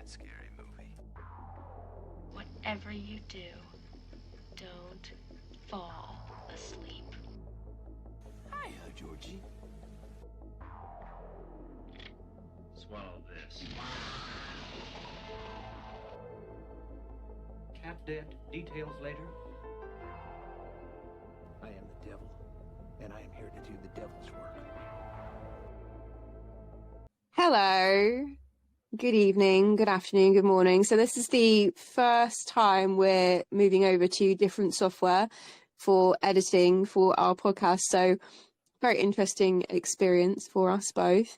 scary movie. Whatever you do, don't fall asleep. Hiya, Georgie. Swallow this. Cat dead. Details later. I am the devil, and I am here to do the devil's work. Hello, good evening, good afternoon, good morning. So this is the first time we're moving over to different software for editing for our podcast. So very interesting experience for us both.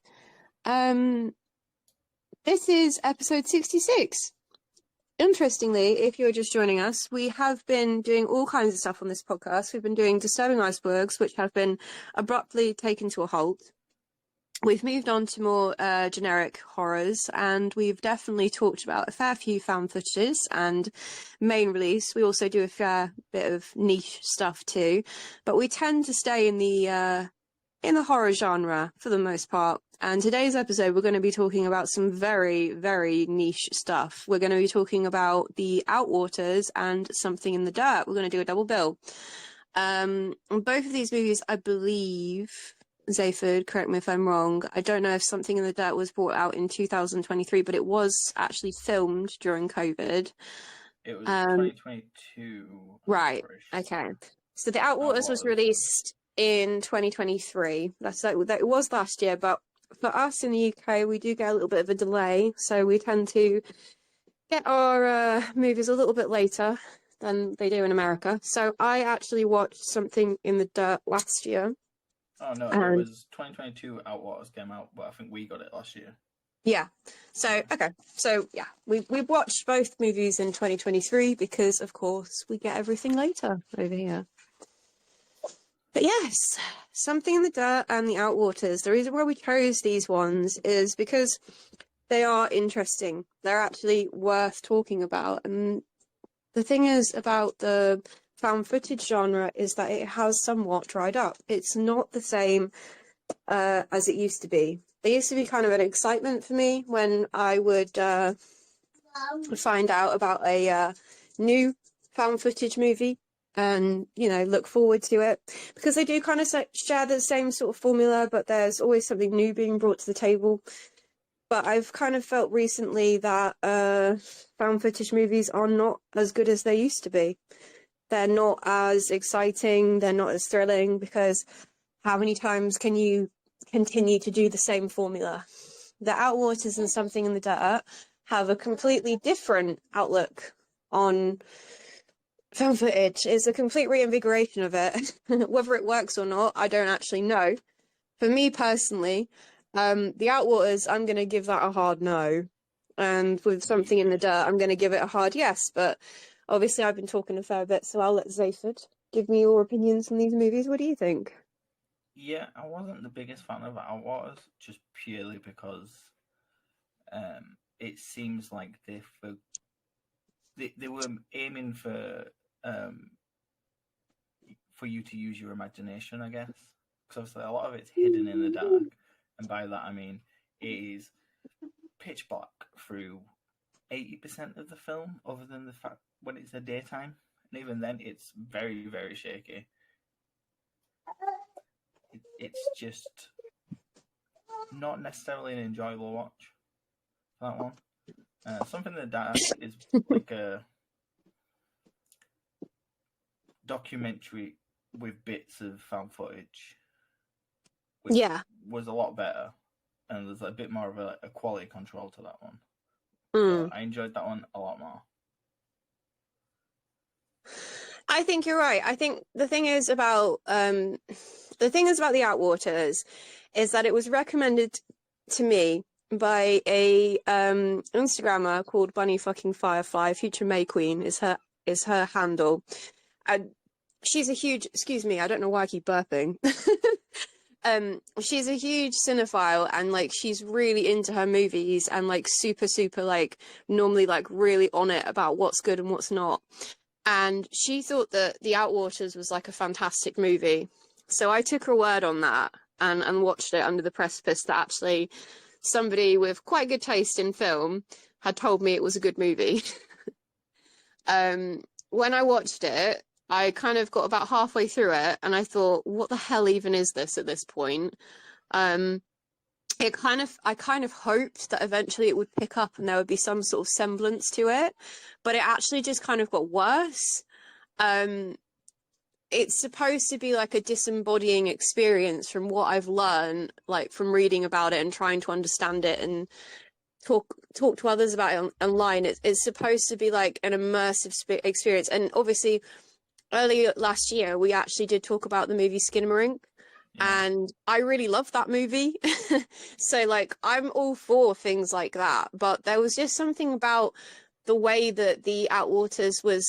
This is episode 66. Interestingly, if you're just joining us, we have been doing all kinds of stuff on this podcast. We've been doing Disturbing Icebergs, which have been abruptly taken to a halt. We've moved on to more generic horrors, and we've definitely talked about a fair few found footages and main release. We also do a fair bit of niche stuff too, but we tend to stay in the horror genre for the most part. And today's episode, we're going to be talking about some very, very niche stuff. We're going to be talking about the Outwaters and Something in the Dirt. We're going to do a double bill. Both of these movies, I believe, Zayford, correct me if I'm wrong, I don't know if Something in the Dirt was brought out in 2023, but it was actually filmed during COVID. It was 2022. Right, okay. So the Outwaters was released in 2023. That was last year, but for us in the UK, we do get a little bit of a delay, so we tend to get our movies a little bit later than they do in America. So I actually watched Something in the Dirt last year. Oh no, it was 2022 Outwaters came out, but I think we got it last year. Yeah. So, okay. So, yeah, we watched both movies in 2023 because, of course, we get everything later over here. But yes, Something in the Dirt and the Outwaters. The reason why we chose these ones is because they are interesting. They're actually worth talking about. And the thing is about the found footage genre is that it has somewhat dried up. It's not the same as it used to be. There used to be kind of an excitement for me when I would find out about a new found footage movie and, you know, look forward to it, because they do kind of share the same sort of formula, but there's always something new being brought to the table. But I've kind of felt recently that found footage movies are not as good as they used to be. They're not as exciting, they're not as thrilling, because how many times can you continue to do the same formula? The Outwaters and Something in the Dirt have a completely different outlook on found footage. It's a complete reinvigoration of it. Whether it works or not, I don't actually know. For me personally, the Outwaters, I'm going to give that a hard no. And with Something in the Dirt, I'm going to give it a hard yes. But obviously, I've been talking a fair bit, so I'll let Zayford give me your opinions on these movies. What do you think? Yeah, I wasn't the biggest fan of Outwaters, just purely because it seems like they were aiming for you to use your imagination, I guess. Because obviously a lot of it's hidden in the dark, and by that I mean it is pitch black through 80% of the film, other than the fact when it's the daytime, and even then it's very, very shaky. It's just not necessarily an enjoyable watch for that one. Something in the Dark is like a documentary with bits of found footage, which was a lot better, and there's a bit more of a quality control to that one. So I enjoyed that one a lot more. I think you're right. I think the thing is about the Outwaters is that it was recommended to me by a Instagrammer called Bunny Fucking Firefly. Future May Queen is her handle. And she's a huge, excuse me, I don't know why I keep burping. She's a huge cinephile, and like she's really into her movies, and like super like normally like really on it about what's good and what's not. And she thought that The Outwaters was like a fantastic movie. So I took her word on that and watched it under the precipice that actually somebody with quite good taste in film had told me it was a good movie. When I watched it, I kind of got about halfway through it and I thought, what the hell even is this at this point? I kind of hoped that eventually it would pick up and there would be some sort of semblance to it, but it actually just kind of got worse. It's supposed to be like a disembodying experience from what I've learned, like from reading about it and trying to understand it and talk to others about it online. It's supposed to be like an immersive experience. And obviously, early last year, we actually did talk about the movie Skinamarink. Yeah. And I really love that movie. So, like, I'm all for things like that. But there was just something about the way that the Outwaters was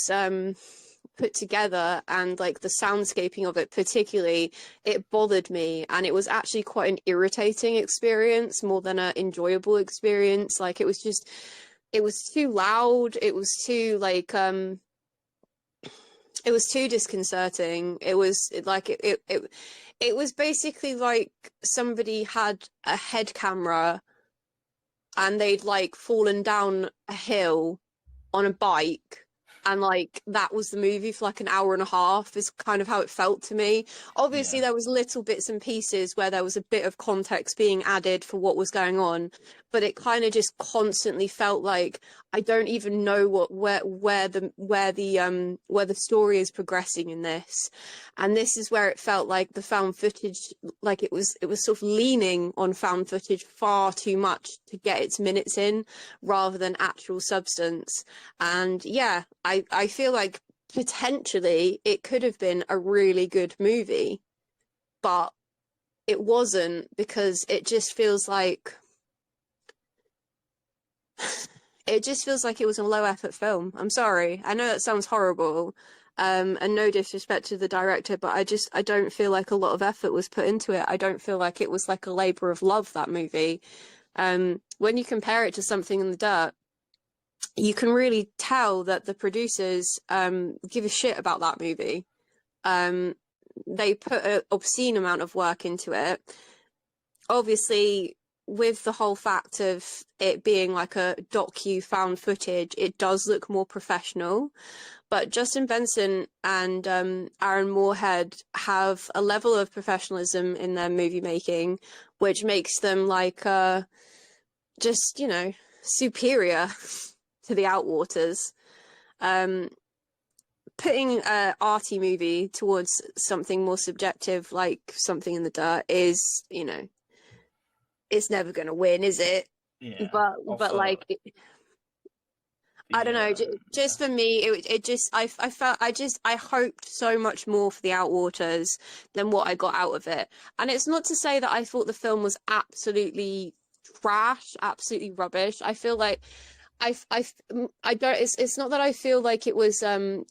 put together and, like, the soundscaping of it, particularly, it bothered me. And it was actually quite an irritating experience more than an enjoyable experience. Like, it was too loud. It was too, like, it was too disconcerting. It was like it was basically like somebody had a head camera and they'd like fallen down a hill on a bike, and like that was the movie for like an hour and a half is kind of how it felt to me. Obviously Yeah. there was little bits and pieces where there was a bit of context being added for what was going on, but it kind of just constantly felt like I don't even know where the story is progressing in this. And this is where it felt like the found footage, like it was sort of leaning on found footage far too much to get its minutes in rather than actual substance. And yeah, I feel like potentially it could have been a really good movie, but it wasn't, because it just feels like it was a low effort film. I'm sorry. I know that sounds horrible. And no disrespect to the director, but I don't feel like a lot of effort was put into it. I don't feel like it was like a labor of love, that movie. When you compare it to Something in the Dirt, you can really tell that the producers give a shit about that movie. They put an obscene amount of work into it. Obviously, with the whole fact of it being like a docu found footage, it does look more professional. But Justin Benson and Aaron Moorhead have a level of professionalism in their movie making, which makes them like just, you know, superior to the Outwaters. Putting an arty movie towards something more subjective like Something in the Dirt is, you know, it's never going to win, is it? Yeah. But Also, like, I don't know. Just for me, it just I felt I hoped so much more for the Outwaters than what I got out of it. And it's not to say that I thought the film was absolutely trash, absolutely rubbish. I feel like I don't. It's not that I feel like it was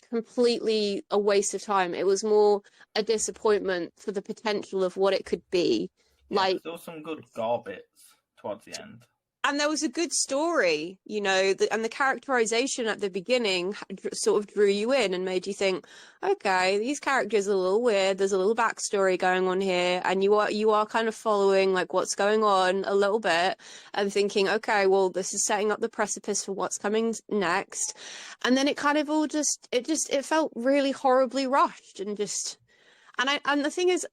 completely a waste of time. It was more a disappointment for the potential of what it could be. yeah, Like, there was some good gore bits towards the end. and there was a good story, you know, and the characterization at the beginning sort of drew you in and made you think, okay, these characters are a little weird. There's a little backstory going on here, and you are kind of following like what's going on a little bit and thinking, okay, well, this is setting up the precipice for what's coming next. And then it kind of all it felt really horribly rushed and and the thing is,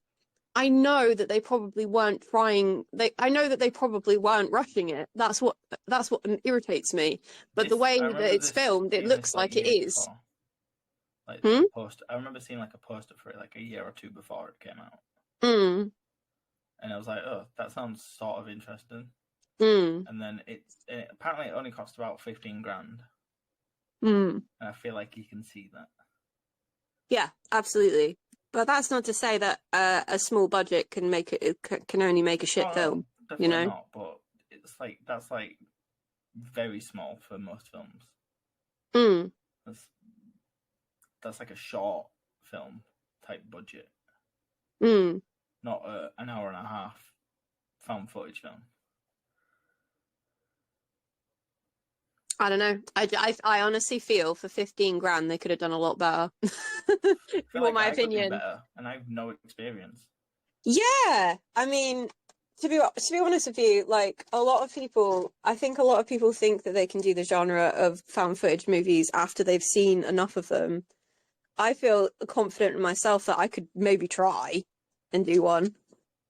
I know that they probably weren't trying. I know that they probably weren't rushing it. That's what irritates me. But the way that it's filmed, it looks like it is. Before. Like Hmm? a poster. I remember seeing like a poster for it like a year or two before it came out, Mm. and I was like, "Oh, that sounds sort of interesting." Mm. And then apparently it only cost about 15 grand, Mm. and I feel like you can see that. Yeah, absolutely. But that's not to say that a small budget can can only make a shit film. Definitely You know? not. But it's like that's like very small for most films. Mm. That's like a short film type budget, Mm. not an hour and a half found footage film. I don't know. I honestly feel for 15 grand they could have done a lot better. I feel like my I could do opinion. better, and I have no experience. Yeah, I mean, to be honest with you, like I think a lot of people think that they can do the genre of found footage movies after they've seen enough of them. I feel confident in myself that I could maybe try and do one.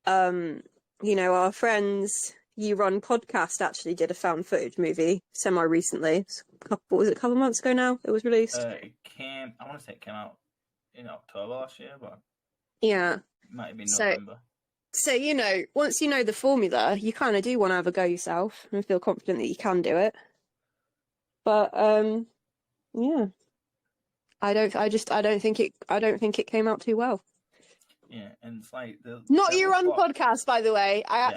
Our friends You Run podcast actually did a found footage movie semi recently. Was it a couple of months ago now? It was released. I want to say it came out in October last year, but Yeah. it might have been So- November. So, once you know the formula, you kind of do want to have a go yourself and feel confident that you can do it. But yeah, I don't think it came out too well. Yeah, and it's like Not there your was own what- podcast, by the way. I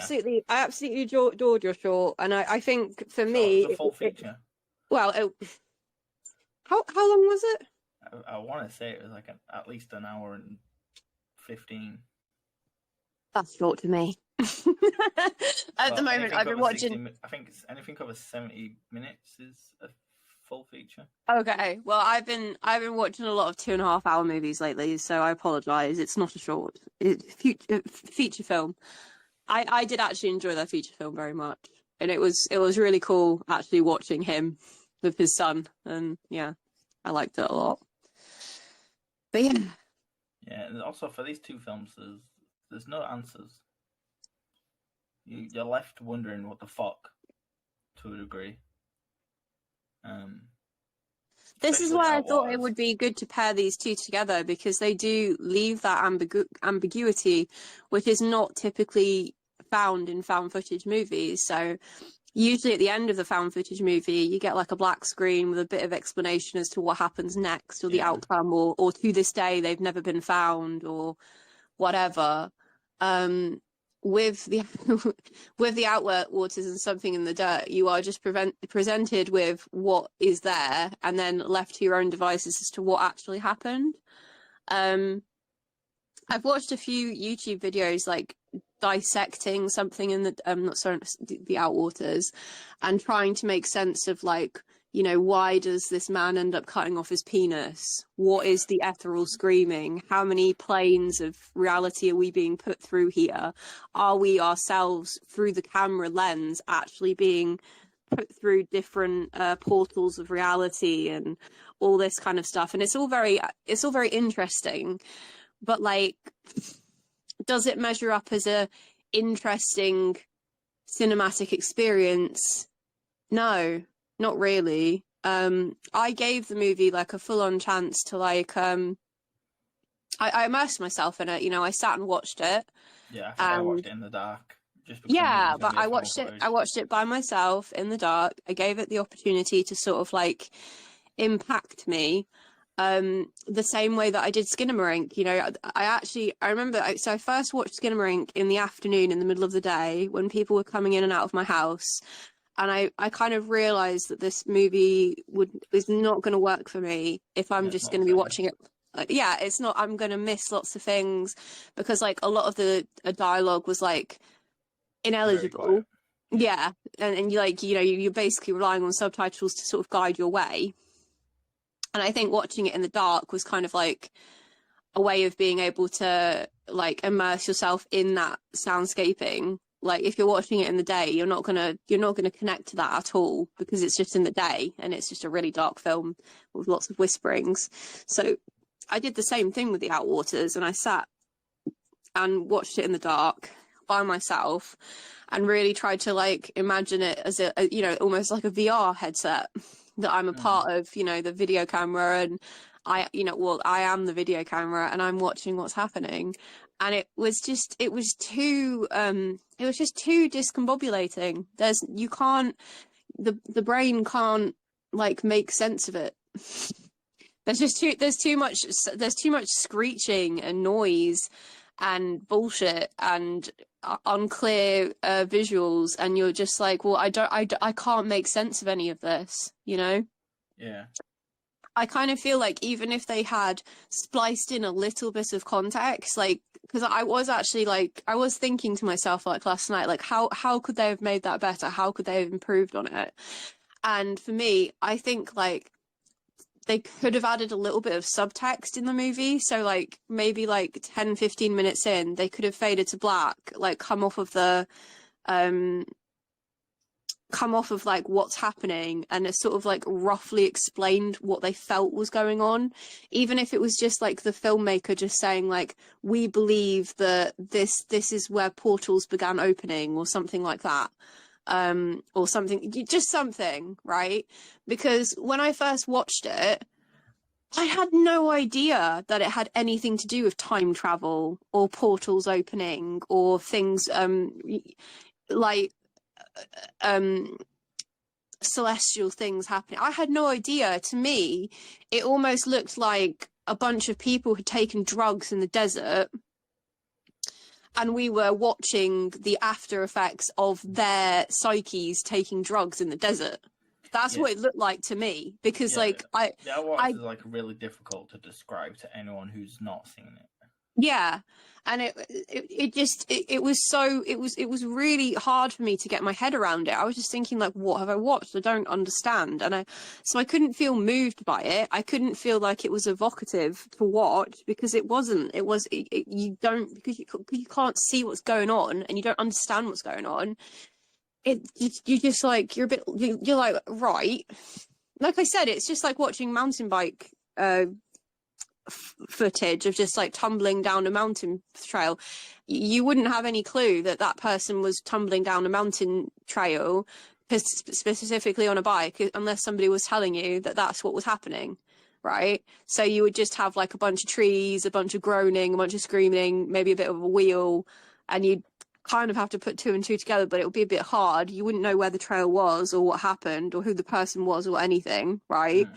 absolutely adored your short, and I think for So me, it was a full feature. how long was it? I want to say it was like at least an hour and 15. That's short to me. At the moment, I've been watching. I think it's anything over 70 minutes is a full feature. Okay, well, I've been watching a lot of 2.5 hour movies lately, so I apologise. It's not a short feature film. I did actually enjoy that feature film very much, and it was really cool actually watching him with his son, and yeah, I liked it a lot. But yeah, Yeah, and also for these two films, there's no answers. You're left wondering what the fuck, to a degree. this is Especially why I thought it Outwaters. would be good to pair these two together, because they do leave that ambiguity, which is not typically found in found footage movies. So usually at the end of the found footage movie, you get like a black screen with a bit of explanation as to what happens next, or the outcome, or to this day they've never been found, or whatever. With the with the Outwaters and Something in the Dirt, you are just presented with what is there, and then left to your own devices as to what actually happened. I've watched a few YouTube videos like dissecting Something in the the Outwaters, and trying to make sense of like, why does this man end up cutting off his penis? What is the ethereal screaming? How many planes of reality are we being put through here? Are we ourselves, through the camera lens, actually being put through different portals of reality and all this kind of stuff? And it's all very interesting, but like, does it measure up as a interesting cinematic experience? No, not really. I gave the movie like a full-on chance to like I immersed myself in it. I sat and watched it. Yeah, I watched it in the dark. Just because Yeah, it was gonna but be a I found watched it. footage. I watched it by myself in the dark. I gave it the opportunity to sort of like impact me, the same way that I did Skinamarink. I remember. So I first watched Skinamarink in the afternoon, in the middle of the day, when people were coming in and out of my house, and I kind of realised that this movie is not going to work for me if I'm just going to be watching it. It's not. I'm going to miss lots of things, because like a lot of the dialogue was like ineligible. Yeah, and you like you're basically relying on subtitles to sort of guide your way. And I think watching it in the dark was kind of like a way of being able to like immerse yourself in that soundscaping. Like if you're watching it in the day, you're not gonna connect to that at all, because it's just in the day and it's just a really dark film with lots of whisperings. So I did the same thing with the Outwaters, and I sat and watched it in the dark by myself and really tried to like imagine it as a almost like a VR headset, that I'm a part of, the video camera, and I am the video camera, and I'm watching what's happening. And it was just too discombobulating. The brain can't like make sense of it. There's too much screeching and noise and bullshit and unclear visuals, and you're just like, well, I can't make sense of any of this, Yeah. I kind of feel like even if they had spliced in a little bit of context, like, because I was thinking to myself like last night, like how could they have made that better? How could they have improved on it? And for me, I think like they could have added a little bit of subtext in the movie. So like maybe like 10-15 minutes in, they could have faded to black, like come off of like what's happening, and it sort of like roughly explained what they felt was going on, even if it was just like the filmmaker just saying like, we believe that this is where portals began opening, or something like that, or something, just something, right? Because when I first watched it, I had no idea that it had anything to do with time travel or portals opening or things like celestial things happening. I had no idea. To me, it almost looked like a bunch of people had taken drugs in the desert, and we were watching the after effects of their psyches taking drugs in the desert. That's what it looked like to me, because like the Outwaters is like really difficult to describe to anyone who's not seen it. Yeah, and it was really hard for me to get my head around it. I was just thinking like, what have I watched? I don't understand, so I couldn't feel moved by it. I couldn't feel like it was evocative to watch, because it wasn't. You don't, because you can't see what's going on and you don't understand what's going on. You just like, you're like, right. Like I said, it's just like watching mountain bike footage of just like tumbling down a mountain trail. You wouldn't have any clue that that person was tumbling down a mountain trail specifically on a bike unless somebody was telling you that that's what was happening, right? So you would just have like a bunch of trees, a bunch of groaning, a bunch of screaming, maybe a bit of a wheel, and you'd kind of have to put two and two together, but it would be a bit hard. You wouldn't know where the trail was or what happened or who the person was or anything, right?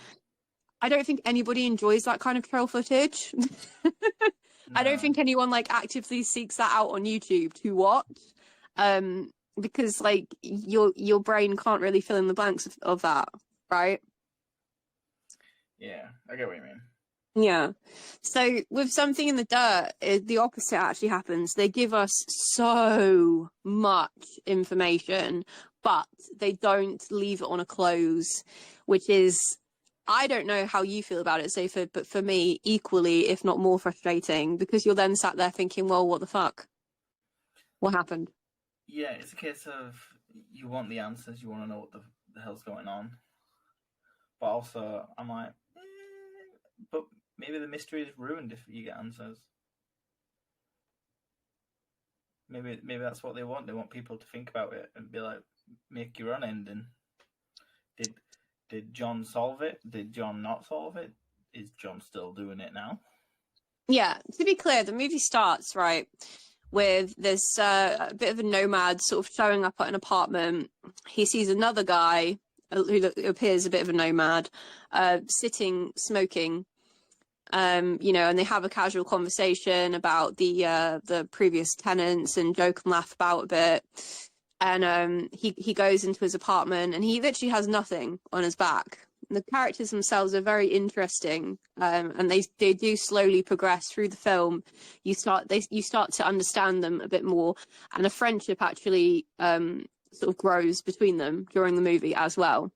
I don't think anybody enjoys that kind of trail footage. I don't think anyone like actively seeks that out on YouTube to watch, because like your brain can't really fill in the blanks of that, right? Yeah, I get what you mean. Yeah. So with Something in the Dirt, the opposite actually happens. They give us so much information, but they don't leave it on a close, which is, I don't know how you feel about it, Sophie, but for me, equally, if not more frustrating, because you're then sat there thinking, well, what the fuck? What happened? Yeah, it's a case of you want the answers, you want to know what the hell's going on. But also, I'm like, but maybe the mystery is ruined if you get answers. Maybe that's what they want. They want people to think about it and be like, make your own ending. Did John solve it? Did John not solve it? Is John still doing it now? Yeah, to be clear, the movie starts, right, with this a bit of a nomad sort of showing up at an apartment. He sees another guy who appears a bit of a nomad, sitting, smoking, and they have a casual conversation about the previous tenants and joke and laugh about a bit. And he goes into his apartment and he literally has nothing on his back. And the characters themselves are very interesting, and they do slowly progress through the film. You start to understand them a bit more, and a friendship actually sort of grows between them during the movie as well.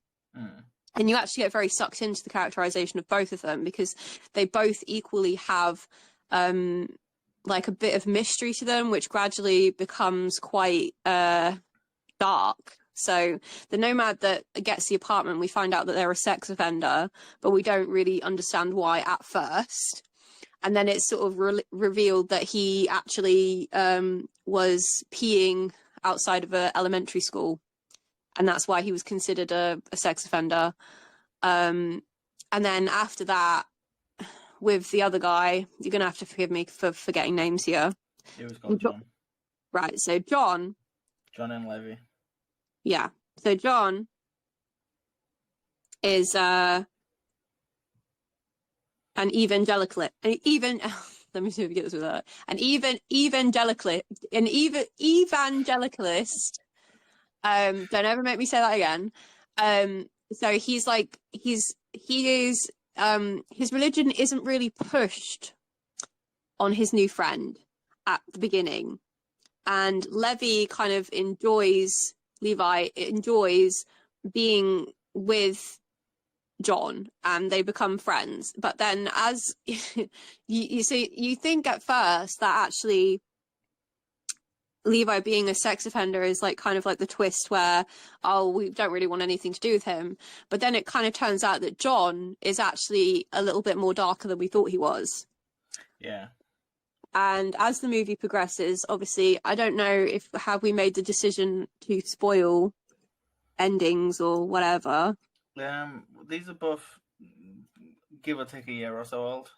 And you actually get very sucked into the characterization of both of them, because they both equally have like a bit of mystery to them, which gradually becomes quite dark. So the nomad that gets the apartment, we find out that they're a sex offender, but we don't really understand why at first. And then it's sort of revealed that he actually was peeing outside of an elementary school, and that's why he was considered a sex offender. And then after that, with the other guy, you're going to have to forgive me for forgetting names here. It was called John. Right, so John and Levy. Yeah, so John is an evangelicalist. Let me see if we get this with that. An evangelicalist. Don't ever make me say that again. So he's like, he is his religion isn't really pushed on his new friend at the beginning, and Levi enjoys being with John and they become friends. But then as you see, you think at first that actually Levi being a sex offender is like kind of like the twist where, oh, we don't really want anything to do with him. But then it kind of turns out that John is actually a little bit more darker than we thought he was. Yeah. And as the movie progresses, obviously, I don't know if have we made the decision to spoil endings or whatever. These are both give or take a year or so old.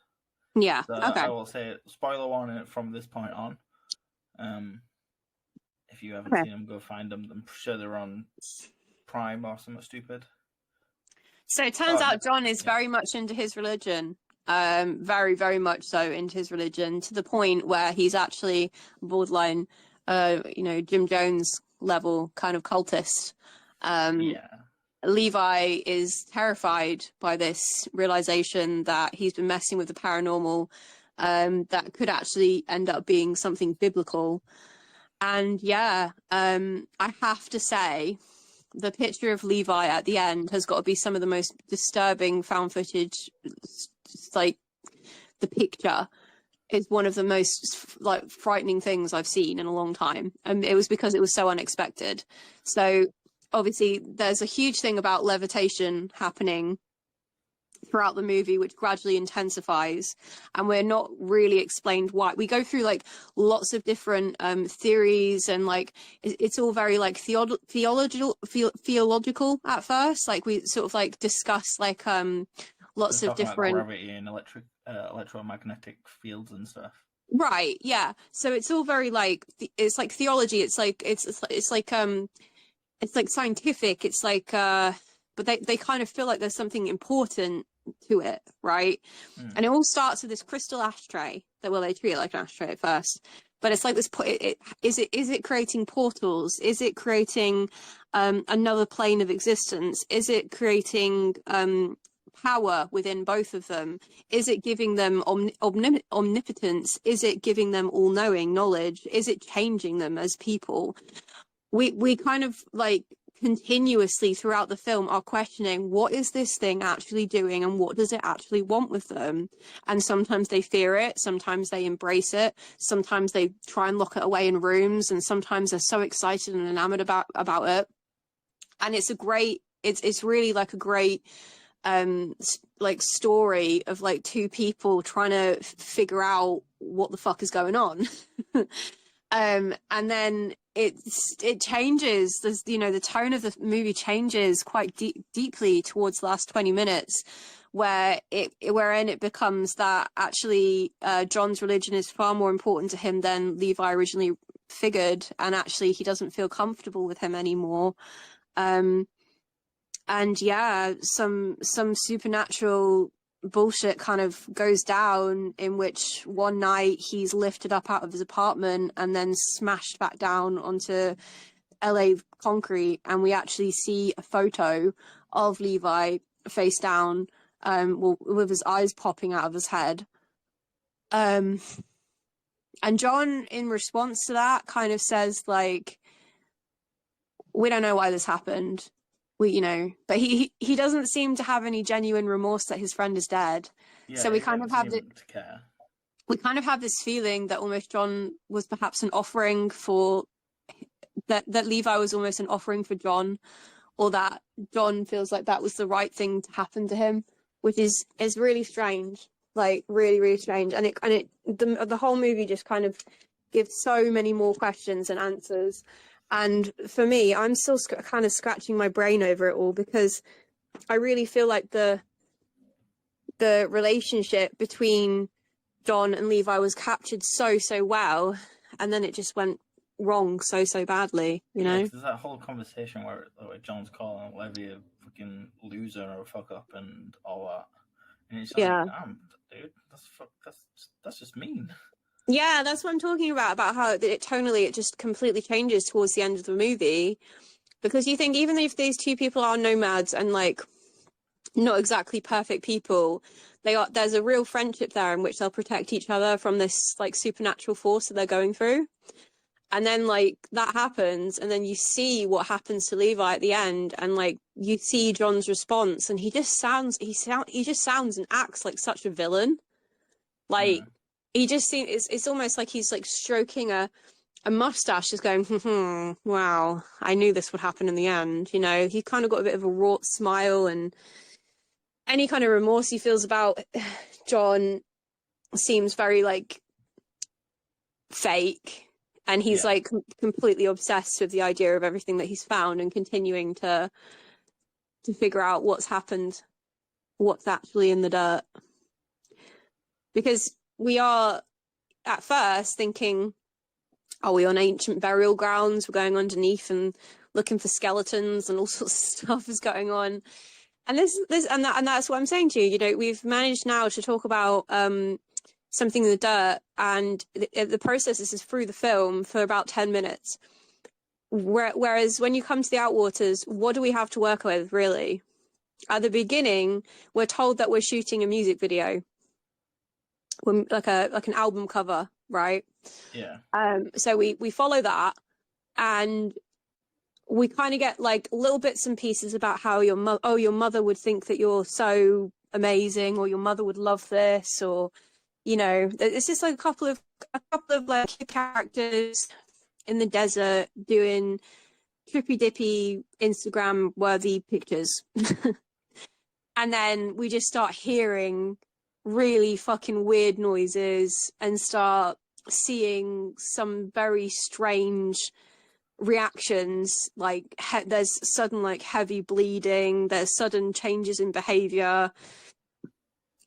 Yeah. So Okay. I will say spoiler warning from this point on. If you haven't seen them, go find them. I'm sure they're on Prime or something stupid. So it turns out John is very much into his religion. Very, very much so into his religion, to the point where he's actually borderline, Jim Jones level kind of cultist. Levi is terrified by this realization that he's been messing with the paranormal, that could actually end up being something biblical. And I have to say, the picture of Levi at the end has got to be some of the most disturbing found footage. Like, the picture is one of the most like frightening things I've seen in a long time, and it was because it was so unexpected. So obviously there's a huge thing about levitation happening throughout the movie, which gradually intensifies, and we're not really explained why. We go through like lots of different theories, and like it's all very like theological at first. Like we sort of like discuss like lots of different gravity and electromagnetic fields and stuff. Right, yeah. So it's all very like it's like theology. It's like it's like scientific. It's like but they kind of feel like there's something important to it, right? And it all starts with this crystal ashtray that, well, they treat it like an ashtray at first, but it's like this. Is it creating portals? Is it creating another plane of existence? Is it creating power within both of them? Is it giving them omnipotence? Is it giving them all-knowing knowledge? Is it changing them as people? We kind of like continuously throughout the film are questioning, what is this thing actually doing and what does it actually want with them? And sometimes they fear it, sometimes they embrace it, sometimes they try and lock it away in rooms, and sometimes they're so excited and enamored about it. And it's really like a great like story of like two people trying to figure out what the fuck is going on. And then it changes. There's, the tone of the movie changes quite deeply towards the last 20 minutes, wherein it becomes that actually John's religion is far more important to him than Levi originally figured, and actually he doesn't feel comfortable with him anymore. And some supernatural bullshit kind of goes down, in which one night he's lifted up out of his apartment and then smashed back down onto LA concrete, and we actually see a photo of Levi face down, with his eyes popping out of his head. And John, in response to that, kind of says like, we don't know why this happened. But he doesn't seem to have any genuine remorse that his friend is dead. Yeah, so we kind of have this feeling that almost John was perhaps an offering for that Levi was almost an offering for John, or that John feels like that was the right thing to happen to him, which is really strange, like really, really strange. And the whole movie just kind of gives so many more questions and answers. And for me, I'm still kind of scratching my brain over it all, because I really feel like the relationship between John and Levi was captured so well, and then it just went wrong so badly, Yeah, there's that whole conversation where John's calling whether you're a fucking loser or a fuck up and all that, and it's like, damn, dude, that's just mean. Yeah, that's what I'm talking about how it just completely changes towards the end of the movie, because you think even if these two people are nomads and like not exactly perfect people, there's a real friendship there in which they'll protect each other from this like supernatural force that they're going through. And then like that happens, and then you see what happens to Levi at the end, and like you see John's response, and he just sounds and acts like such a villain. Like he just seems it's almost like he's like stroking a mustache, just going, wow, I knew this would happen in the end. You know, he kind of got a bit of a wrought smile, and any kind of remorse he feels about John seems very like fake. And he's like completely obsessed with the idea of everything that he's found and continuing to figure out what's happened, what's actually in the dirt. Because we are at first thinking, are we on ancient burial grounds? We're going underneath and looking for skeletons, and all sorts of stuff is going on. And that's what I'm saying to you. You know, we've managed now to talk about something in the dirt, and the process is through the film for about 10 minutes. Whereas when you come to the Outwaters, what do we have to work with, really? At the beginning, we're told that we're shooting a music video, like an album cover, right? Yeah. So we follow that, and we kind of get like little bits and pieces about how your mother would think that you're so amazing, or your mother would love this, or you know, it's just like a couple of like characters in the desert doing trippy dippy Instagram worthy pictures. And then we just start hearing really fucking weird noises and start seeing some very strange reactions. Like there's sudden like heavy bleeding, there's sudden changes in behavior,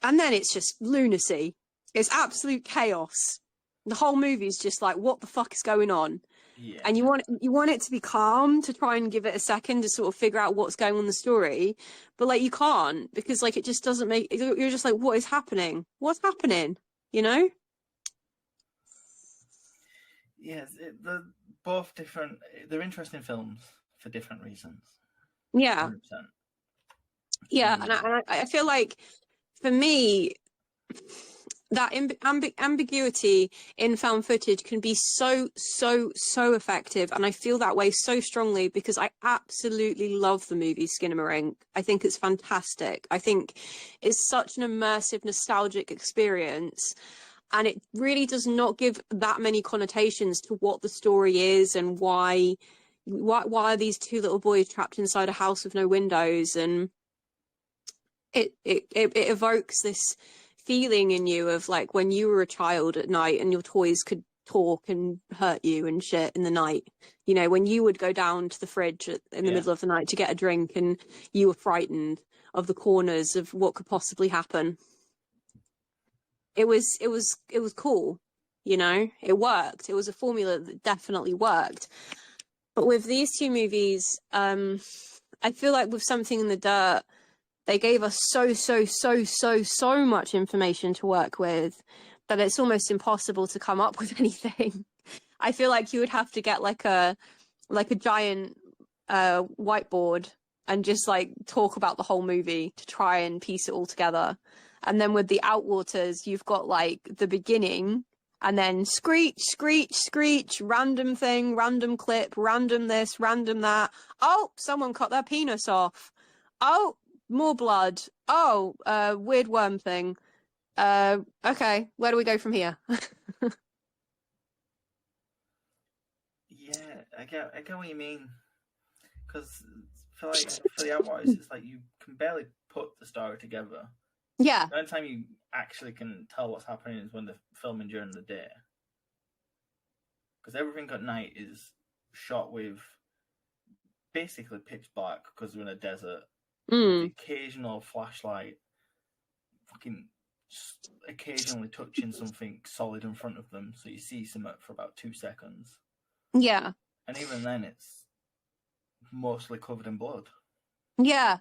and then it's just lunacy. It's absolute chaos. The whole movie is just like, what the fuck is going on? Yeah. And you want it to be calm, to try and give it a second to sort of figure out what's going on in the story, but like you can't, because like it just doesn't make. You're just like, what is happening? What's happening? You know? Yes, they're both different. They're interesting films for different reasons. Yeah. 100%. Yeah, and I feel like for me, that ambiguity in found footage can be so effective, and I feel that way so strongly because I absolutely love the movie Skinamarink. I think it's fantastic. I think it's such an immersive, nostalgic experience, and it really does not give that many connotations to what the story is and why are these two little boys trapped inside a house with no windows, and it evokes this feeling in you of like when you were a child at night and your toys could talk and hurt you and shit in the night. You know, when you would go down to the fridge in the middle of the night to get a drink and you were frightened of the corners of what could possibly happen. It was cool, you know, it worked. It was a formula that definitely worked. But with these two movies, I feel like with Something in the Dirt, they gave us so much information to work with that it's almost impossible to come up with anything. I feel like you would have to get like a giant whiteboard and just like talk about the whole movie to try and piece it all together. And then with the Outwaters, you've got like the beginning, and then screech, random thing, random clip, random this, random that. Oh, someone cut their penis off. Oh, more blood. Oh, weird worm thing. Okay, where do we go from here? Yeah, I get what you mean. Because for the Outwaters, it's like you can barely put the story together. Yeah. The only time you actually can tell what's happening is when they're filming during the day. Because everything at night is shot with basically pitch black because we're in a desert. The occasional flashlight fucking occasionally touching something solid in front of them, so you see something for about 2 seconds. Yeah. And even then it's mostly covered in blood. Yeah.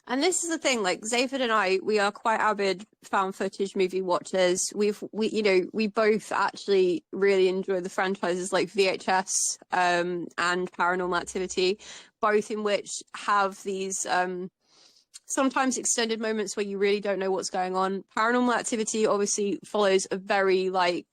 And this is the thing, like Zayford and I, we are quite avid found footage movie watchers. We both actually really enjoy the franchises like VHS and Paranormal Activity, both in which have these sometimes extended moments where you really don't know what's going on. Paranormal Activity obviously follows a very like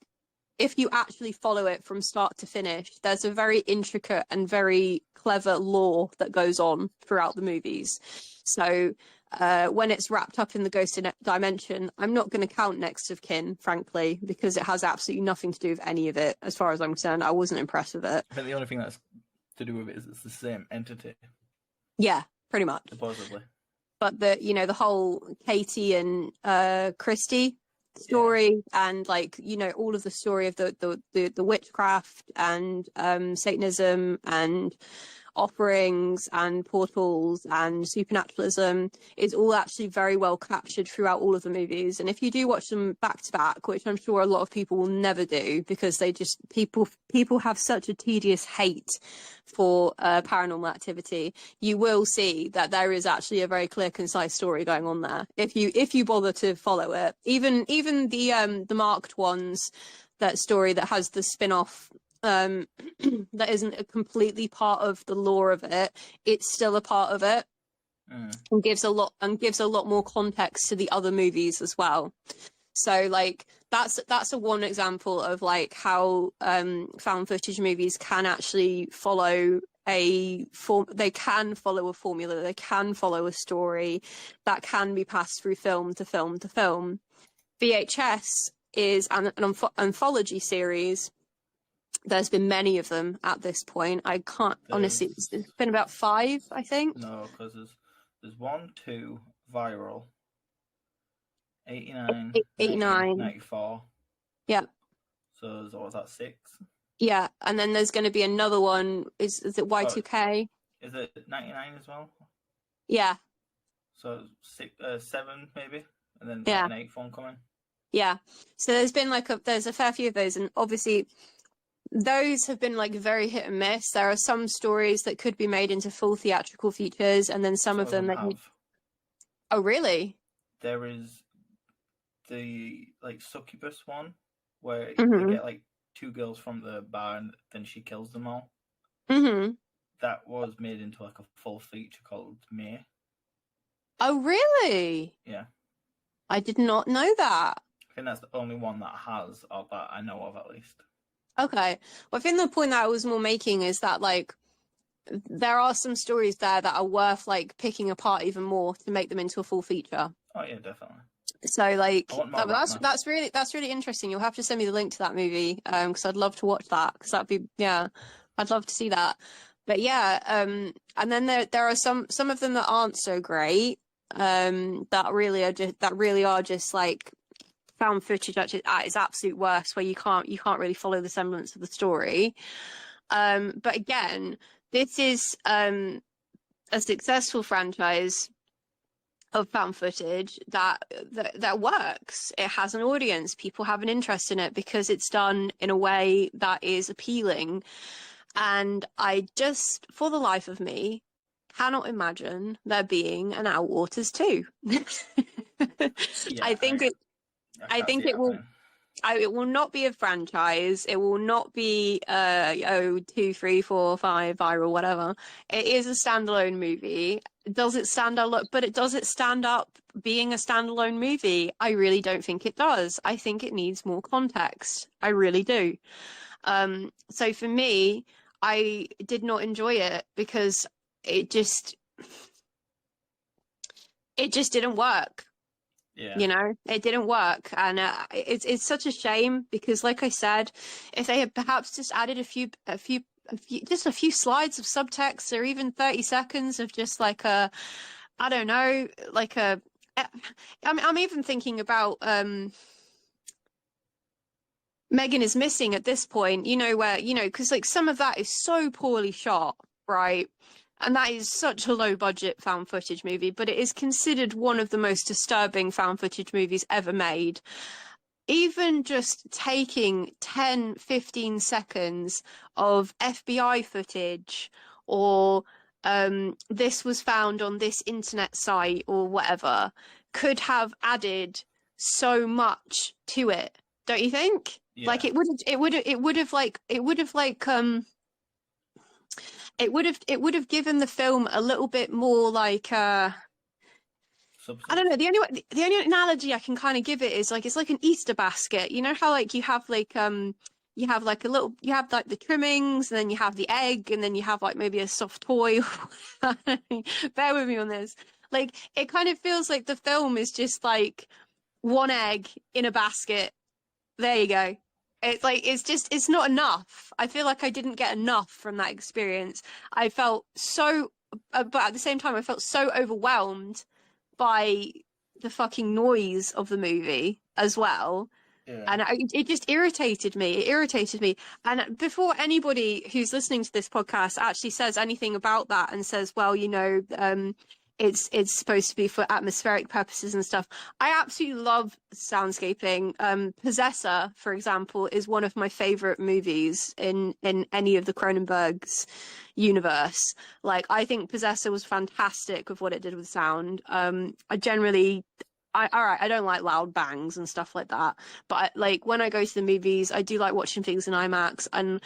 if you actually follow it from start to finish, there's a very intricate and very clever lore that goes on throughout the movies. So when it's wrapped up in the ghost dimension, I'm not going to count Next of Kin, frankly, because it has absolutely nothing to do with any of it. As far as I'm concerned, I wasn't impressed with it. I think the only thing that's to do with it is it's the same entity, Yeah, pretty much. supposedly. But the whole Katie and Christy story, and like, all of the story of the witchcraft and Satanism and offerings and portals and supernaturalism is all actually very well captured throughout all of the movies. And if you do watch them back to back, which I'm sure a lot of people will never do, because they just people have such a tedious hate for paranormal activity, you will see that there is actually a very clear, concise story going on there if you bother to follow it. Even the marked ones, that story that has the spin-off that isn't a completely part of the lore of it, it's still a part of it, and gives a lot more context to the other movies as well. So like that's a one example of like how found footage movies can actually follow they can follow a formula, they can follow a story that can be passed through film to film to film. VHS is an anthology series. There's been many of them at this point. I can't honestly. It's been about 5, I think. No, because there's 1, 2, viral, 89, 89, 94. Yeah. So what was that, 6? Yeah, and then there's going to be another one. Is it Y2K? Is it 99 as well? Yeah. So 7 maybe, and then Yeah. an 8th one coming. Yeah. So there's been there's a fair few of those, and obviously those have been like very hit and miss. There are some stories that could be made into full theatrical features, and then some of them that have. Oh, really? There is the like succubus one where Mhm. they get like 2 girls from the bar and then she kills them all. Mhm. That was made into like a full feature called May. Oh, really? Yeah. I did not know that. I think that's the only one that has, or that I know of at least. Okay. Well, I think the point that I was more making is that like there are some stories there that are worth like picking apart even more to make them into a full feature. Oh yeah, definitely. So like I want more that's really interesting. You'll have to send me the link to that movie because I'd love to watch that, because that'd be I'd love to see that. But yeah, and then there are some of them that aren't so great, that really are just like found footage at its absolute worst, where you can't really follow the semblance of the story. But again, this is a successful franchise of found footage that works. It has an audience. People have an interest in it because it's done in a way that is appealing. And I just, for the life of me, cannot imagine there being an Outwaters 2. Yeah, I think it will. It will not be a franchise. It will not be 2, 3, 4, 5 viral, whatever. It is a standalone movie. Does it stand out? But does it stand up being a standalone movie? I really don't think it does. I think it needs more context. I really do. So for me, I did not enjoy it because it just didn't work. Yeah. It didn't work, and it's such a shame, because like I said, if they had perhaps just added a few slides of subtext, or even 30 seconds of just like I'm even thinking about Megan is Missing at this point, where because like some of that is so poorly shot, right? And that is such a low budget found footage movie, but it is considered one of the most disturbing found footage movies ever made. Even just taking 10, 15 seconds of FBI footage, or this was found on this internet site or whatever, could have added so much to it, don't you think? Yeah. Like it would have given the film a little bit more like I don't know. The only analogy I can kind of give it is like it's like an Easter basket. You know how like you have like you have like the trimmings, and then you have the egg, and then you have like maybe a soft toy. Bear with me on this. Like it kind of feels like the film is just like one egg in a basket. There you go. It's like it's not enough. I feel like I didn't get enough from that experience. I felt so, but at the same time, I felt so overwhelmed by the fucking noise of the movie as well. Yeah. And it just irritated me. It irritated me. And before anybody who's listening to this podcast actually says anything about that and says, well, you know, it's supposed to be for atmospheric purposes and stuff. I absolutely love soundscaping. Possessor, for example, is one of my favorite movies in any of the Cronenberg's universe. Like, I think Possessor was fantastic with what it did with sound. I generally, I don't like loud bangs and stuff like that, but like when I go to the movies, I do like watching things in IMAX. And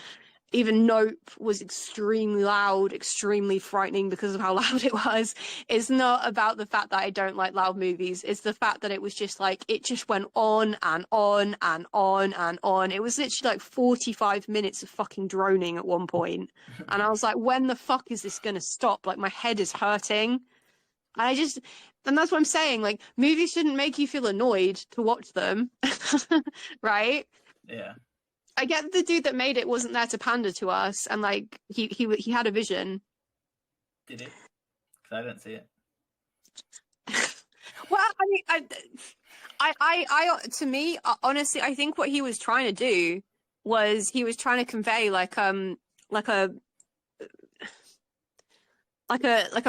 even Nope was extremely loud, extremely frightening because of how loud it was. It's not about the fact that I don't like loud movies. It's the fact that it was just like, it just went on and on and on and on. It was literally like 45 minutes of fucking droning at one point. And I was like, when the fuck is this going to stop? Like, my head is hurting. And that's what I'm saying. Like, movies shouldn't make you feel annoyed to watch them. Right? Yeah. I get the dude that made it wasn't there to pander to us, and like he had a vision. Did it? Because I didn't see it. Well, I mean, I to me, honestly, I think what he was trying to do was he was trying to convey like a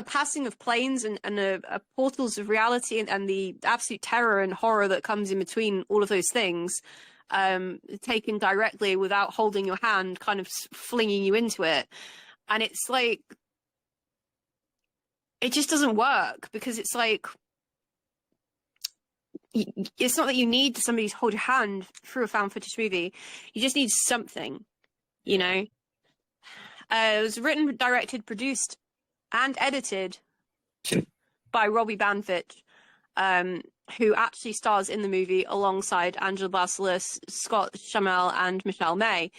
passing of planes and a portals of reality and the absolute terror and horror that comes in between all of those things. Taken directly without holding your hand, kind of flinging you into it. And it's like, it just doesn't work because it's like, it's not that you need somebody to hold your hand through a found footage movie. You just need something, you know? It was written, directed, produced, and edited by Robbie Banfitch, who actually stars in the movie alongside Angela Bassett, Scott Shamel, and Michelle May.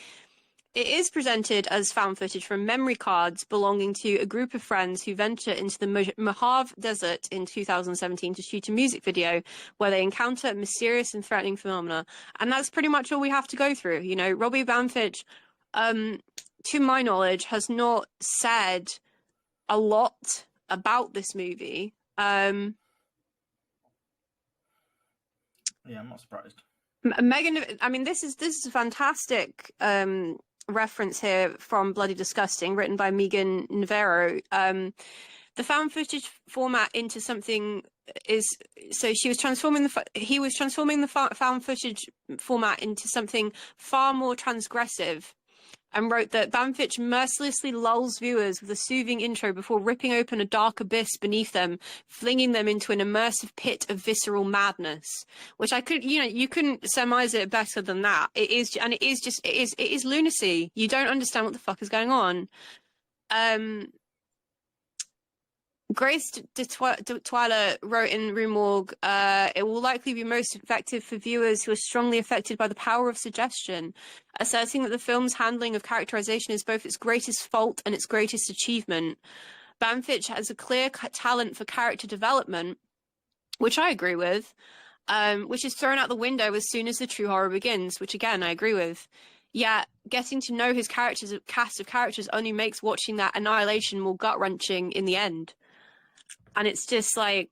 It is presented as found footage from memory cards belonging to a group of friends who venture into the Mojave Desert in 2017 to shoot a music video where they encounter mysterious and threatening phenomena. And that's pretty much all we have to go through. You know, Robbie Banfitch, to my knowledge, has not said a lot about this movie. Yeah, I'm not surprised. Megan, I mean, this is a fantastic reference here from Bloody Disgusting, written by Megan Navarro. The found footage format into something is so he was transforming the found footage format into something far more transgressive. And wrote that Banfitch mercilessly lulls viewers with a soothing intro before ripping open a dark abyss beneath them, flinging them into an immersive pit of visceral madness. Which you couldn't surmise it better than that. It is lunacy. You don't understand what the fuck is going on. Grace de Twyla wrote in Rue Morgue, it will likely be most effective for viewers who are strongly affected by the power of suggestion, asserting that the film's handling of characterization is both its greatest fault and its greatest achievement. Banfitch has a clear talent for character development, which I agree with, which is thrown out the window as soon as the true horror begins, which again, I agree with. Yet, getting to know his cast of characters only makes watching that annihilation more gut-wrenching in the end. And it's just like,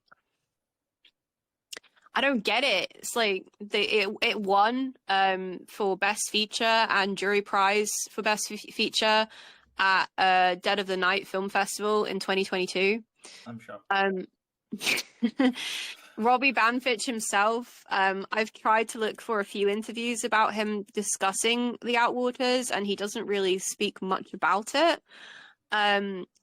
I don't get it. It's like it won for Best Feature and Jury Prize for Best Feature at Dead of the Night Film Festival in 2022. I'm shocked. Robbie Banfitch himself, I've tried to look for a few interviews about him discussing the Outwaters, and he doesn't really speak much about it.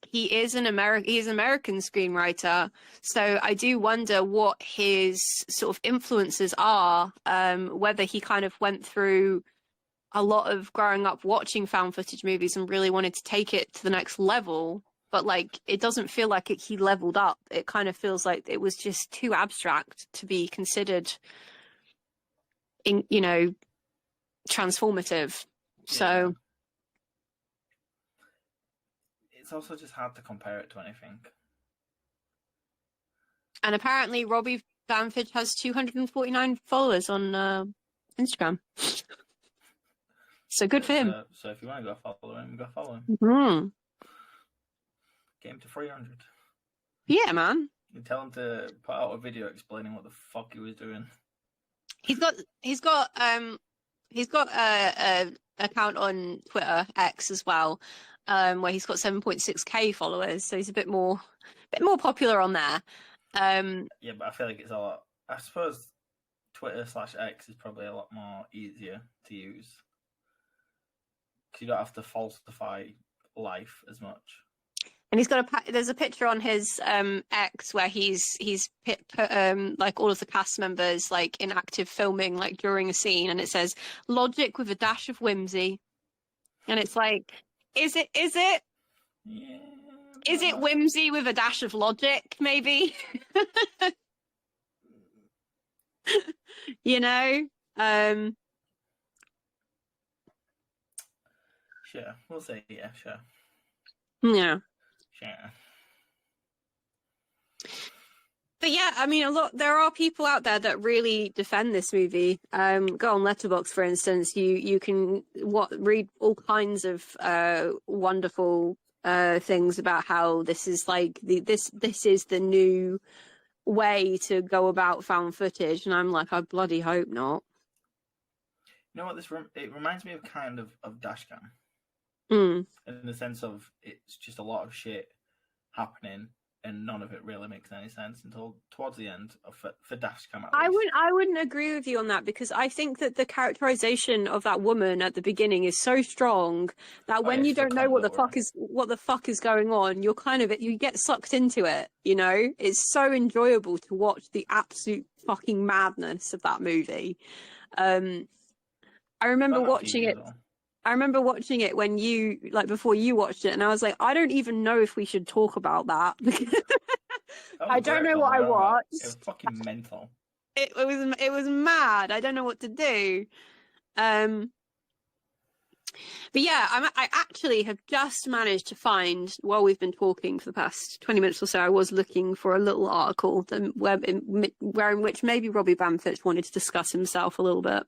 He is an American screenwriter, so I do wonder what his sort of influences are, whether he kind of went through a lot of growing up watching found footage movies and really wanted to take it to the next level. but like it doesn't feel like he leveled up. It kind of feels like it was just too abstract to be considered in, transformative. So it's also just hard to compare it to anything. And apparently Robbie Banford has 249 followers on Instagram. So good for him. So if you want to go follow him, go follow him. Mm-hmm. Get him to 300. Yeah, man. You tell him to put out a video explaining what the fuck he was doing. He's got a account on Twitter X as well, where he's got 7.6k followers. So he's a bit more popular on there. Yeah, but I feel like it's a lot. I suppose Twitter/X is probably a lot more easier to use because you don't have to falsify life as much. And he's got there's a picture on his X where he's put like all of the cast members like in active filming like during a scene, and it says logic with a dash of whimsy, and it's like, is it? Yeah. Is it whimsy with a dash of logic, maybe? Sure, we'll say yeah, sure. Yeah. Sure. But yeah, I mean, there are people out there that really defend this movie. Go on Letterboxd, for instance. You can read all kinds of wonderful things about how this is like this is the new way to go about found footage, and I'm like, I bloody hope not. You know what? It reminds me of kind of Dashcam, in the sense of it's just a lot of shit happening, and none of it really makes any sense until towards the end for Dashcam. I wouldn't agree with you on that, because I think that the characterization of that woman at the beginning is so strong that when you don't know what the fuck is going on, you get sucked into it. It's so enjoyable to watch the absolute fucking madness of that movie. I remember watching it. I remember watching it when before you watched it, and I was like, I don't even know if we should talk about that. I don't know what I watched. It was fucking mental. It was mad. I don't know what to do. But yeah, I actually have just managed to find, while we've been talking for the past 20 minutes or so, I was looking for a little article in which maybe Robbie Banford wanted to discuss himself a little bit.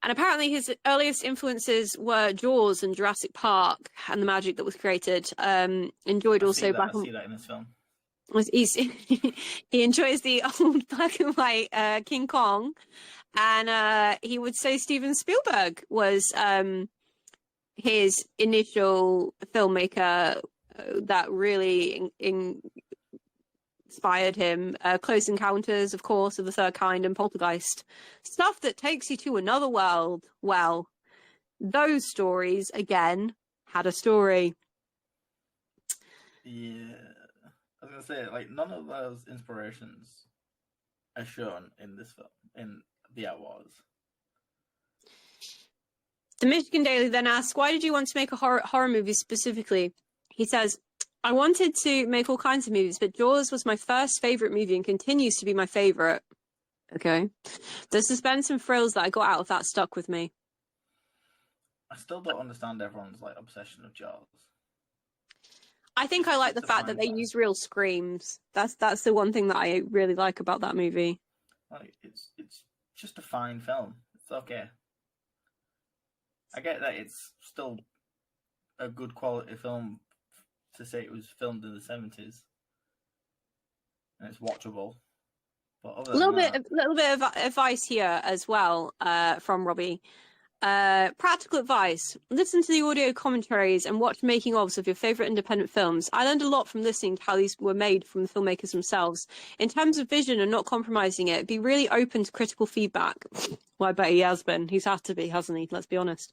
And apparently his earliest influences were Jaws and Jurassic Park and the magic that was created. Enjoyed also I see that in this film. He enjoys the old black and white King Kong, and he would say Steven Spielberg was his initial filmmaker that really inspired him. Close Encounters, of course, of the Third Kind, and Poltergeist. Stuff that takes you to another world. Well, those stories, again, had a story. Yeah. I was going to say, none of those inspirations are shown in this film, in the Outwaters. The Michigan Daily then asks, why did you want to make a horror movie specifically? He says, I wanted to make all kinds of movies, but Jaws was my first favourite movie and continues to be my favourite. Okay. The suspense and thrills that I got out of that stuck with me. I still don't understand everyone's obsession with Jaws. I think I like the fact that they use real screams. That's the one thing that I really like about that movie. It's just a fine film. It's okay. I get that it's still a good quality film to say it was filmed in the 70s, and it's watchable. But a little bit of advice here as well from Robbie. Practical advice: listen to the audio commentaries and watch making ofs of your favorite independent films. I learned a lot from listening to how these were made from the filmmakers themselves. In terms of vision and not compromising it, be really open to critical feedback. Well, I bet he has been. He's had to be, hasn't he? Let's be honest.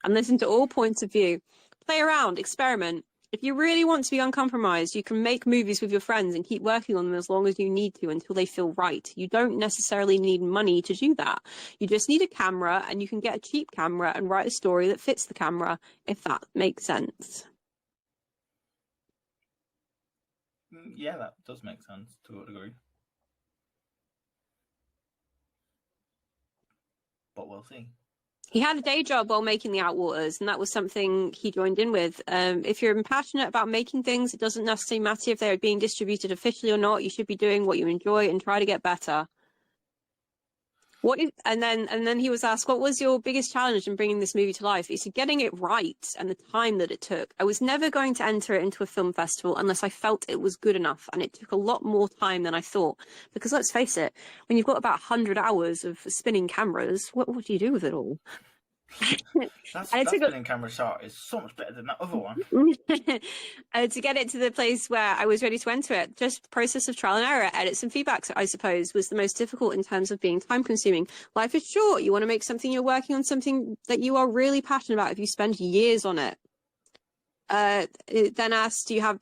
And listen to all points of view. Play around, experiment. If you really want to be uncompromised, you can make movies with your friends and keep working on them as long as you need to until they feel right. You don't necessarily need money to do that. You just need a camera, and you can get a cheap camera and write a story that fits the camera, if that makes sense. Yeah, that does make sense to a degree. But we'll see. He had a day job while making the Outwaters, and that was something he joined in with. If you're passionate about making things, it doesn't necessarily matter if they're being distributed officially or not. You should be doing what you enjoy and try to get better. And then he was asked, what was your biggest challenge in bringing this movie to life? He said, getting it right and the time that it took. I was never going to enter it into a film festival unless I felt it was good enough, and it took a lot more time than I thought. Because let's face it, when you've got about 100 hours of spinning cameras, what do you do with it all? That spinning camera shot is so much better than that other one. To get it to the place where I was ready to enter it, just the process of trial and error, edits and feedbacks, I suppose, was the most difficult in terms of being time consuming. Life is short. You want to make something, you're working on something that you are really passionate about if you spend years on it. It then asked, do you have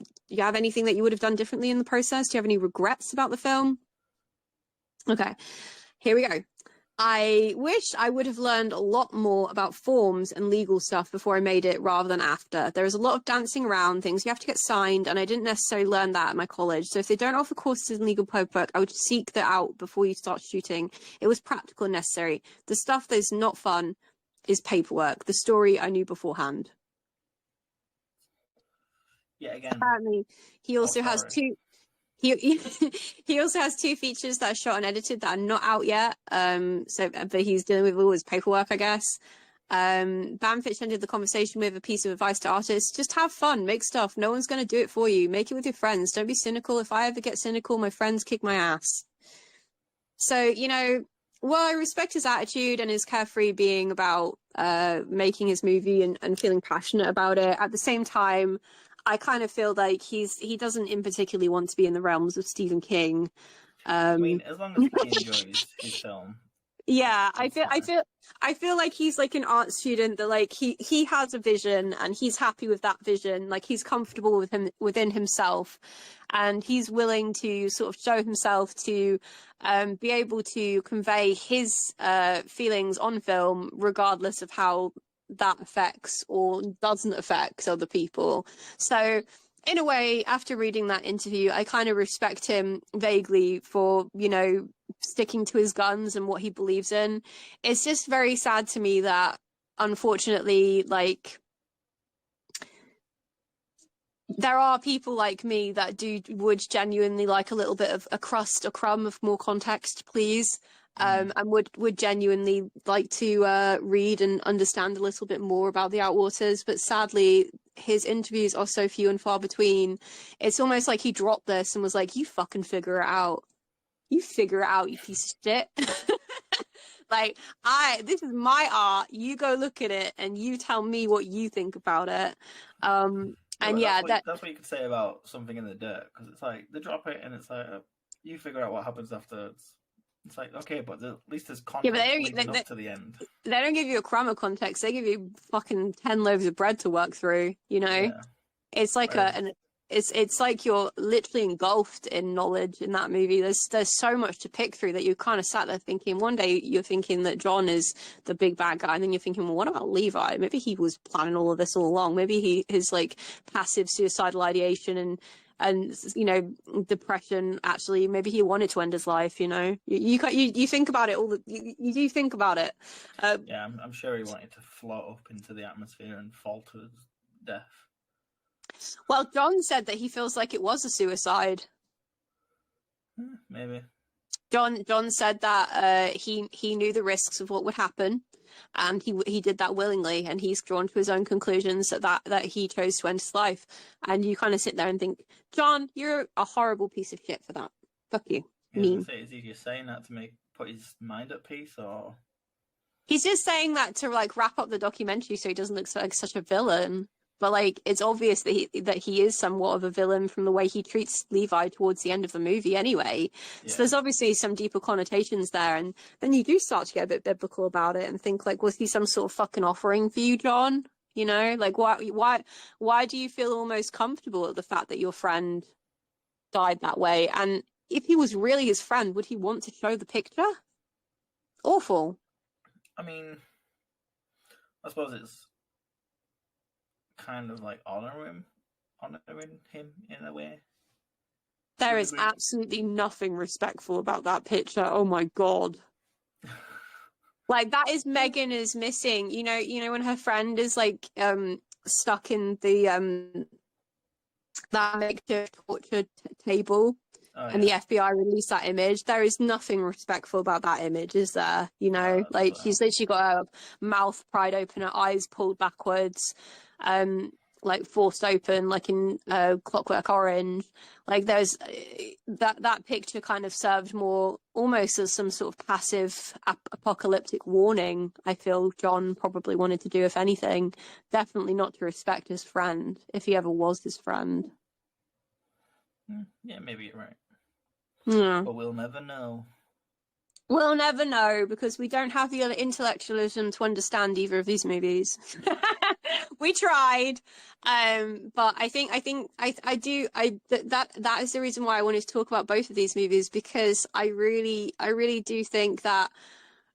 anything that you would have done differently in the process? Do you have any regrets about the film? Okay, here we go. I wish I would have learned a lot more about forms and legal stuff before I made it rather than after. There is a lot of dancing around, things you have to get signed, and I didn't necessarily learn that at my college. So if they don't offer courses in legal paperwork, I would seek that out before you start shooting. It was practical and necessary. The stuff that's not fun is paperwork. The story I knew beforehand. Yeah, again. Apparently, he also has two... He also has 2 features that are shot and edited that are not out yet. But he's dealing with all his paperwork, I guess. Bamfitch ended the conversation with a piece of advice to artists: just have fun, make stuff. No one's going to do it for you. Make it with your friends. Don't be cynical. If I ever get cynical, my friends kick my ass. So, while I respect his attitude and his carefree being about making his movie and feeling passionate about it, at the same time, I kind of feel like he doesn't in particularly want to be in the realms of Stephen King. I mean, as long as he enjoys his film. Yeah, I feel like he's like an art student that like he has a vision and he's happy with that vision. Like he's comfortable within himself, and he's willing to sort of show himself to be able to convey his feelings on film, regardless of how that affects or doesn't affect other people. So in a way, after reading that interview, I kind of respect him vaguely for, sticking to his guns and what he believes in. It's just very sad to me that, unfortunately, like, there are people like me that would genuinely like a little bit of a crumb of more context, please. And would genuinely like to read and understand a little bit more about the Outwaters, but sadly his interviews are so few and far between. It's almost like he dropped this and was like, you fucking figure it out. You figure it out, you piece of shit. Like, this is my art, you go look at it and you tell me what you think about it. That's what you could say about Something in the Dirt, because it's like they drop it and it's like you figure out what happens afterwards. It's like, okay, but at least there's context leading up to the end. They don't give you a crumb of context. They give you fucking 10 loaves of bread to work through, Yeah. It's like it's like you're literally engulfed in knowledge in that movie. There's so much to pick through that you kind of sat there thinking, one day you're thinking that John is the big bad guy, and then you're thinking, well, what about Levi? Maybe he was planning all of this all along. Maybe his like passive suicidal ideation and depression, actually maybe he wanted to end his life. You think about it you do think about it. Yeah, I'm sure he wanted to float up into the atmosphere and fall to his death. Well, John said that he feels like it was a suicide. Maybe John said that he knew the risks of what would happen, and he did that willingly, and he's drawn to his own conclusions that he chose to end his life. And you kind of sit there and think, John, you're a horrible piece of shit for that. Fuck you. Yeah, mean. Is he just saying that to put his mind at peace, or he's just saying that to like wrap up the documentary so he doesn't look like such a villain? But like, it's obvious that he is somewhat of a villain from the way he treats Levi towards the end of the movie anyway. Yeah. So there's obviously some deeper connotations there. And then you do start to get a bit biblical about it and think like, was he some sort of fucking offering for you, John? Like why do you feel almost comfortable at the fact that your friend died that way? And if he was really his friend, would he want to show the picture? Awful. I mean, I suppose it's kind of like honoring him in a way. There is absolutely nothing respectful about that picture. Oh my God. Like, that is Megan is missing. You know when her friend is like stuck in the that makeshift torture table, and the FBI released that image. There is nothing respectful about that image, is there? Like, she's literally got her mouth pried open, her eyes pulled backwards, like forced open, like in Clockwork Orange. Like, there's that picture kind of served more almost as some sort of passive apocalyptic warning. I feel John probably wanted to do, if anything, definitely not to respect his friend, if he ever was his friend. Yeah, maybe you're right. Yeah. But we'll never know. We'll never know, because we don't have the intellectualism to understand either of these movies. We tried, but I think that is the reason why I wanted to talk about both of these movies, because I really do think that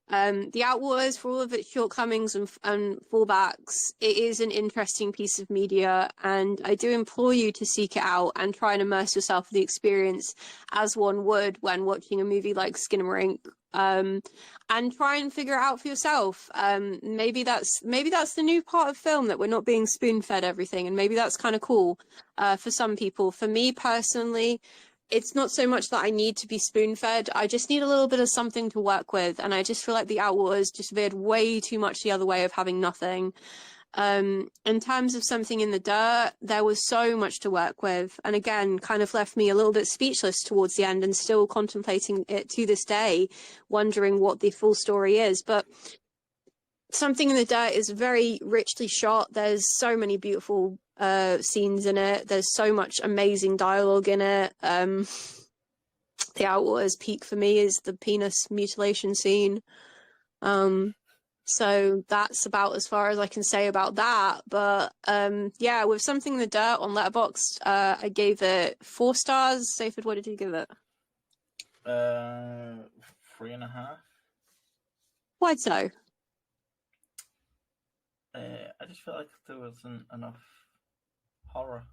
the Outwaters, for all of its shortcomings and fallbacks, it is an interesting piece of media, and I do implore you to seek it out and try and immerse yourself in the experience as one would when watching a movie like Skinamarink, and try and figure it out for yourself. Maybe that's the new part of film, that we're not being spoon-fed everything, and maybe that's kind of cool for some people. For me personally, it's not so much that I need to be spoon-fed. I just need a little bit of something to work with. And I just feel like the Outwaters just veered way too much the other way of having nothing. In terms of Something in the Dirt, there was so much to work with. And again, kind of left me a little bit speechless towards the end, and still contemplating it to this day, wondering what the full story is. But Something in the Dirt is very richly shot. There's so many beautiful scenes in it. There's so much amazing dialogue in it. The Outwaters peak for me is the penis mutilation scene. So that's about as far as I can say about that. But yeah, with Something in the Dirt on Letterboxd, I gave it 4 stars. Seyfried, what did you give it? 3.5. Why so? I just felt like there wasn't enough horror,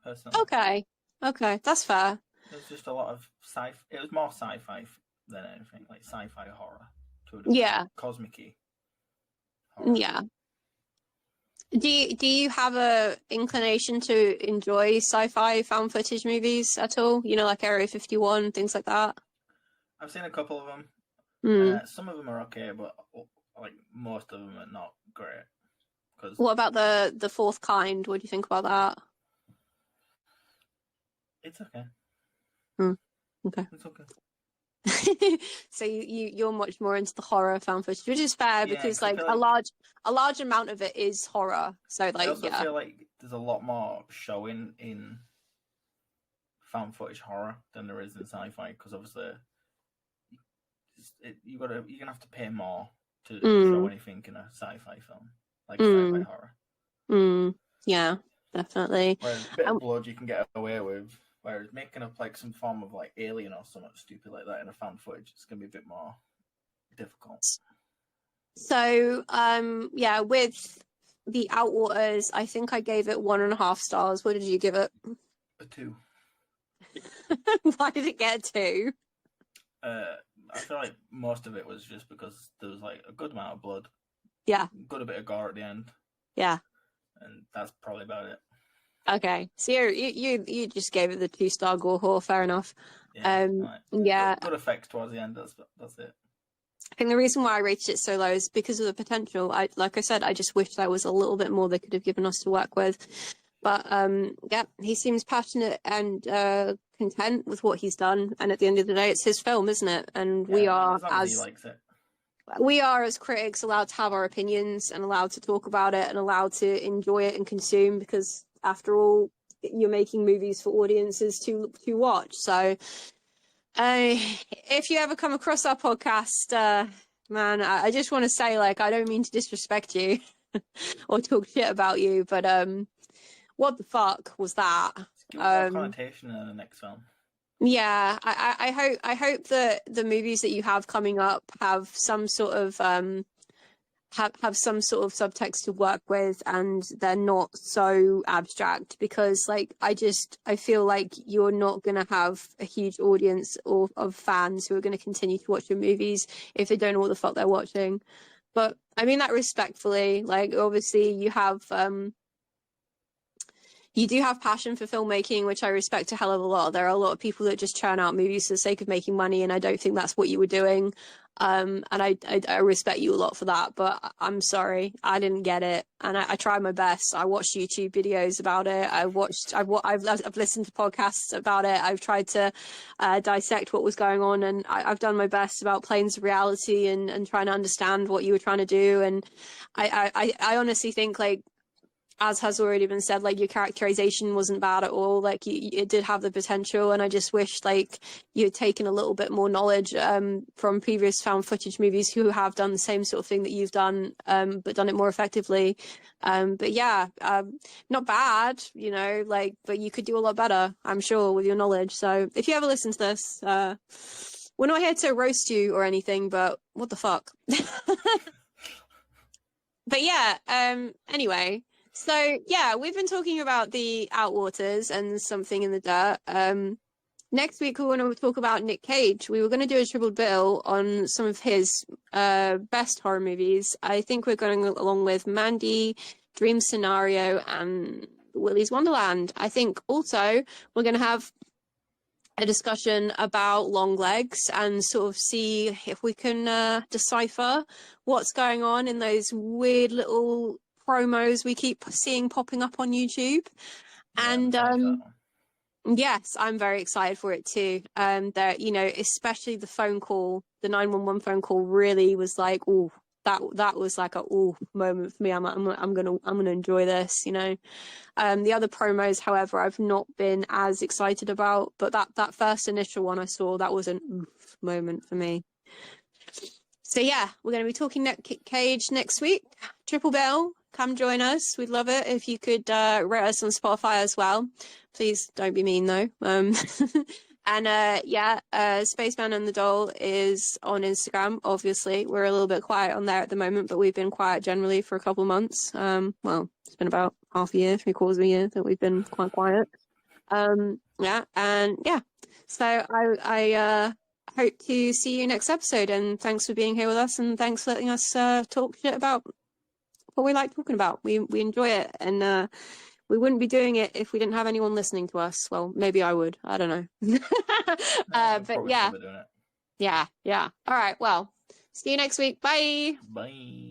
personally. Okay, that's fair. There was just a lot of it was more sci-fi than anything, like sci-fi horror. To a degree. Yeah. Cosmic-y horror. Yeah. Do you have a inclination to enjoy sci-fi found footage movies at all? Like Area 51, things like that? I've seen a couple of them. Some of them are okay, but like most of them are not great. What about the Fourth Kind? What do you think about that? It's okay. Okay. It's okay. So you're much more into the horror found footage, which is fair, because like a large amount of it is horror. So like, I also feel like there's a lot more showing in found footage horror than there is in sci-fi, because obviously you're gonna have to pay more to show anything in a sci-fi film, like sci-fi horror. Yeah, definitely. Whereas a bit of blood you can get away with, whereas making up like some form of like alien or something stupid like that in a found footage, it's gonna be a bit more difficult. So yeah, with the Outwaters, I think I gave it 1.5 stars. What did you give it? A 2. Why did it get a 2? I feel like most of it was just because there was like a good amount of blood. Yeah. Got a bit of gore at the end. Yeah. And that's probably about it. Okay, so you just gave it the 2-star gore whore. Fair enough. Yeah. Yeah. Good effects towards the end. That's it. I think the reason why I rated it so low is because of the potential. Like I said, I just wish there was a little bit more they could have given us to work with. But yeah, he seems passionate and content with what he's done. And at the end of the day, it's his film, isn't it? And Yeah, we are, as long as he likes it. We are, as critics, allowed to have our opinions and allowed to talk about it and allowed to enjoy it and consume, because after all, you're making movies for audiences to watch. So if you ever come across our podcast, man, I just want to say, like, I don't mean to disrespect you or talk shit about you, but what the fuck was that? Give us more connotation in the next film. Yeah, I hope that the movies that you have coming up have some sort of have some sort of subtext to work with, and they're not so abstract, because like I feel like you're not going to have a huge audience of fans who are going to continue to watch your movies if they don't know what the fuck they're watching. But I mean that respectfully. Like, obviously you do have passion for filmmaking, which I respect a hell of a lot. There are a lot of people that just churn out movies for the sake of making money, and I don't think that's what you were doing. And I respect you a lot for that, but I'm sorry, I didn't get it, and I tried my best. I watched YouTube videos about it. I've listened to podcasts about it. I've tried to dissect what was going on, and I've done my best about Planes of Reality and trying to understand what you were trying to do. And I honestly think, like, as has already been said, like, your characterization wasn't bad at all. Like, it did have the potential, and I just wish like you had taken a little bit more knowledge from previous found footage movies who have done the same sort of thing that you've done, but done it more effectively. But yeah, not bad, you know, like, but you could do a lot better, I'm sure, with your knowledge. So if you ever listen to this, we're not here to roast you or anything, but what the fuck. But yeah, anyway. So yeah, we've been talking about the Outwaters and Something in the Dirt. Next week we're going to talk about Nick Cage. We were going to do a triple bill on some of his best horror movies. I think we're going along with Mandy, Dream Scenario, and Willy's Wonderland. I think also we're going to have a discussion about Longlegs and sort of see if we can decipher what's going on in those weird little promos we keep seeing popping up on YouTube. Yeah, And yes, I'm very excited for it too. There, you know, especially the phone call, the 911 phone call really was like, oh, that was like a moment for me. I'm gonna enjoy this, you know. The other promos, however, I've not been as excited about, but that first initial one I saw, that was an oof moment for me. So yeah, we're going to be talking Nick Cage next week. Triple bill, come join us. We'd love it if you could rate us on Spotify as well. Please don't be mean though. And Spaceman and the Doll is on Instagram. Obviously, we're a little bit quiet on there at the moment, but we've been quiet generally for a couple of months. Well, it's been about half a year, 3/4 of a year that we've been quite quiet. So I hope to see you next episode, and thanks for being here with us, and thanks for letting us talk shit about what we like talking about. We enjoy it, and we wouldn't be doing it if we didn't have anyone listening to us. Well, maybe I would. I don't know. But yeah. Yeah. All right. Well, see you next week. Bye. Bye.